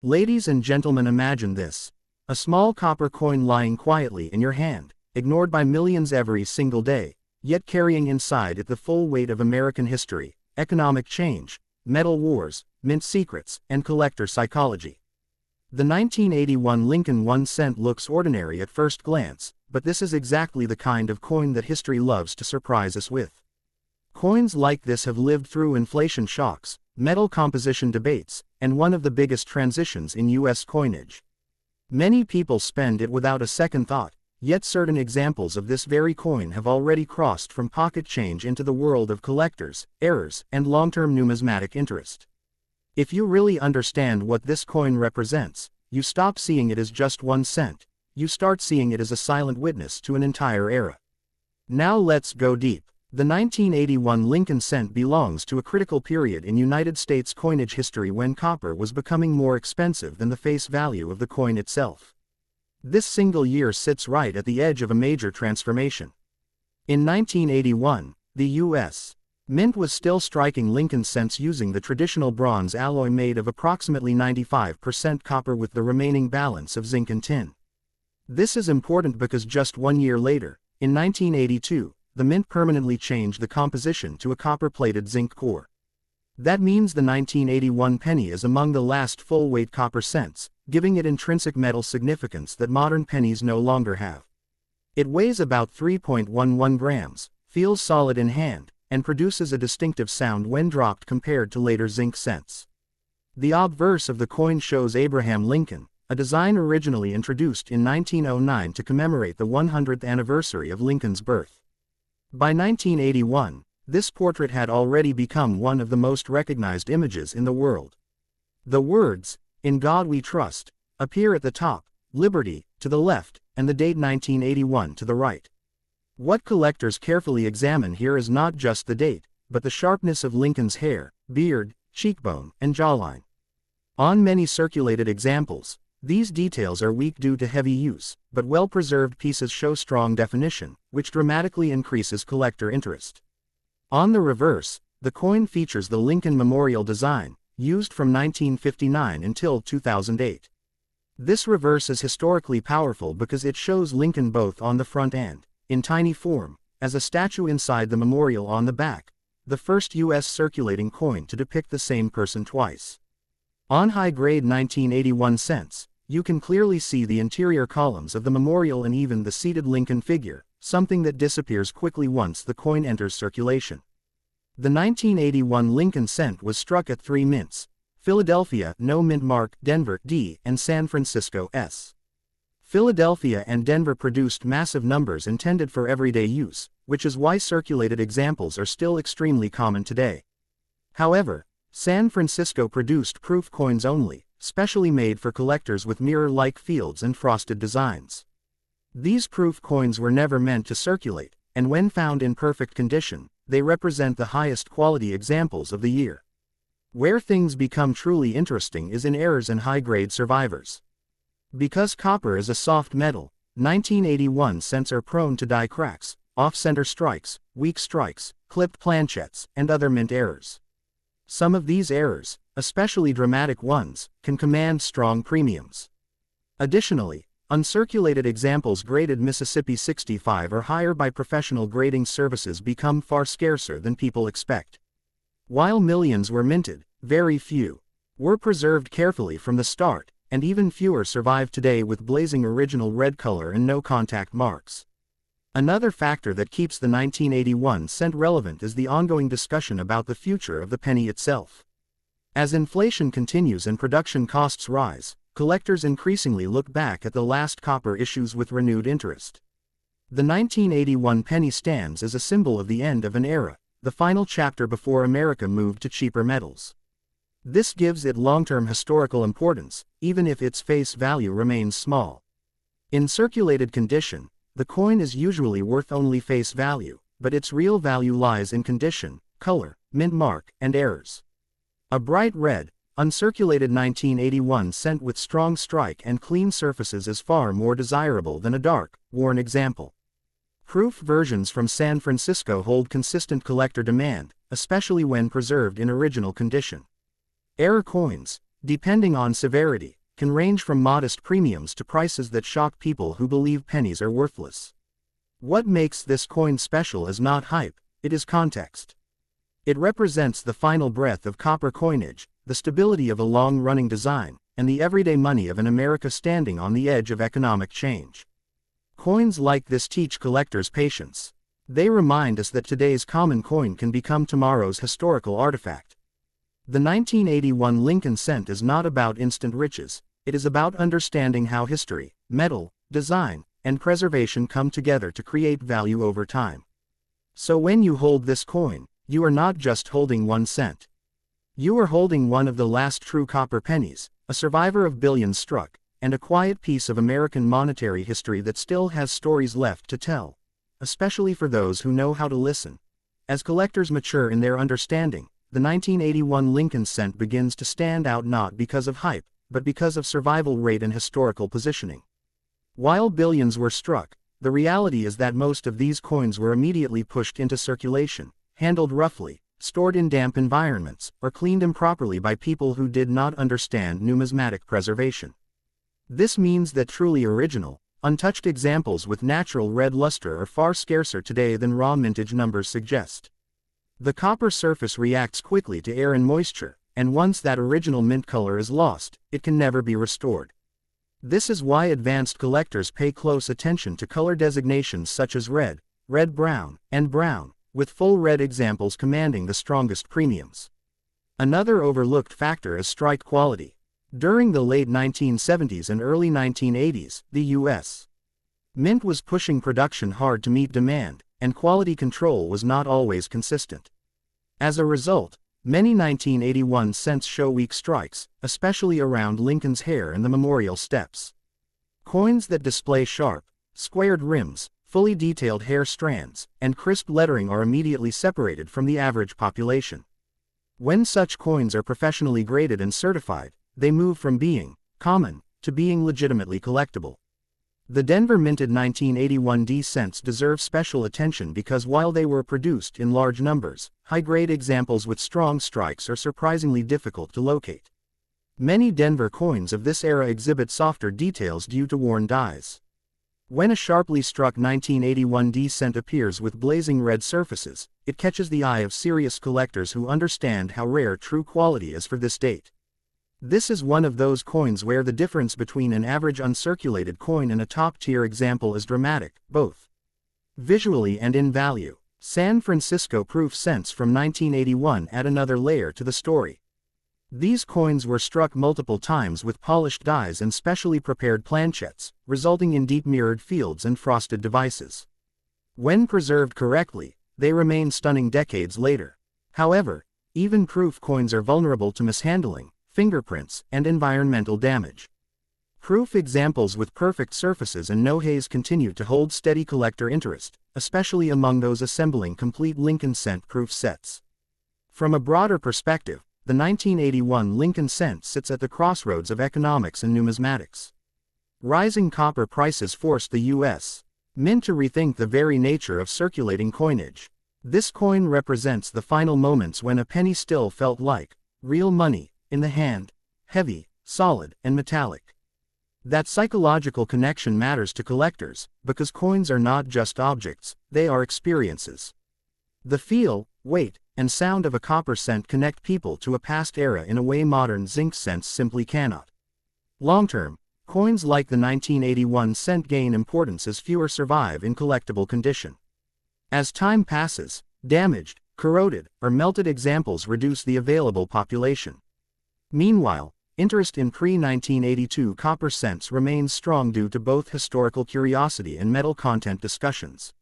Ladies and gentlemen, imagine this. A small copper coin lying quietly in your hand, ignored by millions every single day, yet carrying inside it the full weight of American history, economic change, metal wars, mint secrets, and collector psychology. The 1981 Lincoln 1 cent looks ordinary at first glance, but this is exactly the kind of coin that history loves to surprise us with. Coins like this have lived through inflation shocks, metal composition debates, and one of the biggest transitions in U.S. coinage. Many people spend it without a second thought, yet certain examples of this very coin have already crossed from pocket change into the world of collectors, heirs, and long-term numismatic interest. If you really understand what this coin represents, you stop seeing it as just 1 cent, you start seeing it as a silent witness to an entire era. Now let's go deep. The 1981 Lincoln cent belongs to a critical period in United States coinage history when copper was becoming more expensive than the face value of the coin itself. This single year sits right at the edge of a major transformation. In 1981, the U.S. Mint was still striking Lincoln cents using the traditional bronze alloy made of approximately 95% copper with the remaining balance of zinc and tin. This is important because just 1 year later, in 1982, the Mint permanently changed the composition to a copper-plated zinc core. That means the 1981 penny is among the last full-weight copper cents, giving it intrinsic metal significance that modern pennies no longer have. It weighs about 3.11 grams, feels solid in hand, and produces a distinctive sound when dropped compared to later zinc cents. The obverse of the coin shows Abraham Lincoln, a design originally introduced in 1909 to commemorate the 100th anniversary of Lincoln's birth. By 1981, this portrait had already become one of the most recognized images in the world. The words, "In God We Trust," appear at the top, "Liberty" to the left, and the date 1981 to the right. What collectors carefully examine here is not just the date, but the sharpness of Lincoln's hair, beard, cheekbone, and jawline. On many circulated examples, these details are weak due to heavy use, but well-preserved pieces show strong definition, which dramatically increases collector interest. On the reverse, the coin features the Lincoln Memorial design, used from 1959 until 2008. This reverse is historically powerful because it shows Lincoln both on the front and, in tiny form, as a statue inside the memorial on the back, the first U.S. circulating coin to depict the same person twice. On high-grade 1981 cents, you can clearly see the interior columns of the memorial and even the seated Lincoln figure, something that disappears quickly once the coin enters circulation. The 1981 Lincoln cent was struck at 3 mints: Philadelphia, no mint mark, Denver, D, and San Francisco, S. Philadelphia and Denver produced massive numbers intended for everyday use, which is why circulated examples are still extremely common today. However, San Francisco produced proof coins only, specially made for collectors with mirror-like fields and frosted designs. These proof coins were never meant to circulate, and when found in perfect condition, they represent the highest quality examples of the year. Where things become truly interesting is in errors and high-grade survivors. Because copper is a soft metal, 1981 cents are prone to die cracks, off-center strikes, weak strikes, clipped planchettes, and other mint errors. Some of these errors, especially dramatic ones, can command strong premiums. Additionally, uncirculated examples graded Mississippi 65 or higher by professional grading services become far scarcer than people expect. While millions were minted, very few were preserved carefully from the start, and even fewer survive today with blazing original red color and no contact marks. Another factor that keeps the 1981 cent relevant is the ongoing discussion about the future of the penny itself. As inflation continues and production costs rise, collectors increasingly look back at the last copper issues with renewed interest. The 1981 penny stands as a symbol of the end of an era, the final chapter before America moved to cheaper metals. This gives it long-term historical importance, even if its face value remains small. In circulated condition, the coin is usually worth only face value, but its real value lies in condition, color, mint mark, and errors. A bright red, uncirculated 1981 cent with strong strike and clean surfaces is far more desirable than a dark, worn example. Proof versions from San Francisco hold consistent collector demand, especially when preserved in original condition. Error coins, depending on severity, can range from modest premiums to prices that shock people who believe pennies are worthless. What makes this coin special is not hype, it is context. It represents the final breath of copper coinage, the stability of a long-running design, and the everyday money of an America standing on the edge of economic change. Coins like this teach collectors patience. They remind us that today's common coin can become tomorrow's historical artifact. The 1981 Lincoln cent is not about instant riches, it is about understanding how history, metal, design, and preservation come together to create value over time. So when you hold this coin, you are not just holding 1 cent. You are holding one of the last true copper pennies, a survivor of billions struck, and a quiet piece of American monetary history that still has stories left to tell, especially for those who know how to listen. As collectors mature in their understanding, the 1981 Lincoln cent begins to stand out not because of hype, but because of survival rate and historical positioning. While billions were struck, the reality is that most of these coins were immediately pushed into circulation, handled roughly, stored in damp environments, or cleaned improperly by people who did not understand numismatic preservation. This means that truly original, untouched examples with natural red luster are far scarcer today than raw mintage numbers suggest. The copper surface reacts quickly to air and moisture, and once that original mint color is lost, it can never be restored. This is why advanced collectors pay close attention to color designations such as red, red-brown, and brown, with full red examples commanding the strongest premiums. Another overlooked factor is strike quality. During the late 1970s and early 1980s, the U.S. Mint was pushing production hard to meet demand, and quality control was not always consistent. As a result, many 1981 cents show weak strikes, especially around Lincoln's hair and the memorial steps. Coins that display sharp, squared rims, fully detailed hair strands, and crisp lettering are immediately separated from the average population. When such coins are professionally graded and certified, they move from being common to being legitimately collectible. The Denver minted 1981 D cents deserve special attention because while they were produced in large numbers, high-grade examples with strong strikes are surprisingly difficult to locate. Many Denver coins of this era exhibit softer details due to worn dies. When a sharply struck 1981 D cent appears with blazing red surfaces, it catches the eye of serious collectors who understand how rare true quality is for this date. This is one of those coins where the difference between an average uncirculated coin and a top-tier example is dramatic, both visually and in value. San Francisco proof cents from 1981 add another layer to the story. These coins were struck multiple times with polished dies and specially prepared planchettes, resulting in deep mirrored fields and frosted devices. When preserved correctly, they remain stunning decades later. However, even proof coins are vulnerable to mishandling, fingerprints, and environmental damage. Proof examples with perfect surfaces and no haze continue to hold steady collector interest, especially among those assembling complete Lincoln cent proof sets. From a broader perspective, the 1981 Lincoln cent sits at the crossroads of economics and numismatics. Rising copper prices forced the U.S. Mint to rethink the very nature of circulating coinage. This coin represents the final moments when a penny still felt like real money, in the hand, heavy, solid, and metallic. That psychological connection matters to collectors, because coins are not just objects, they are experiences. The feel, weight, and sound of a copper cent connect people to a past era in a way modern zinc cents simply cannot. Long-term, coins like the 1981 cent gain importance as fewer survive in collectible condition. As time passes, damaged, corroded, or melted examples reduce the available population. Meanwhile, interest in pre-1982 copper cents remains strong due to both historical curiosity and metal content discussions.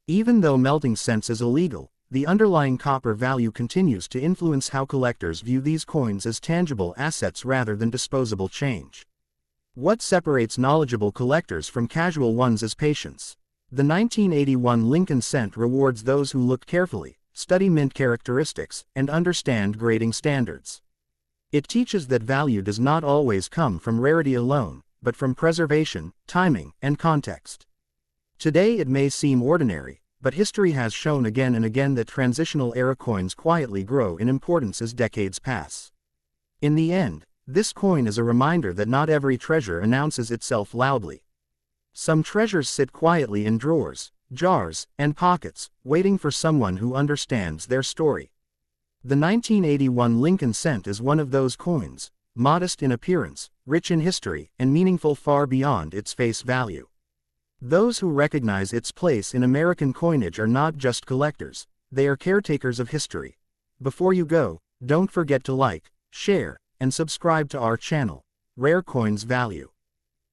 Even though melting cents is illegal, the underlying copper value continues to influence how collectors view these coins as tangible assets rather than disposable change. What separates knowledgeable collectors from casual ones is patience. The 1981 Lincoln cent rewards those who look carefully, study mint characteristics, and understand grading standards. It teaches that value does not always come from rarity alone, but from preservation, timing, and context. Today it may seem ordinary, but history has shown again and again that transitional era coins quietly grow in importance as decades pass. In the end, This coin is a reminder that not every treasure announces itself loudly. Some treasures sit quietly in drawers, jars, and pockets, waiting for someone who understands their story. The 1981 Lincoln cent is one of those coins, modest in appearance, rich in history, and meaningful far beyond its face value. Those who recognize its place in American coinage are not just collectors, they are caretakers of history. Before you go, don't forget to like, share, and subscribe to our channel, Rare Coins Value.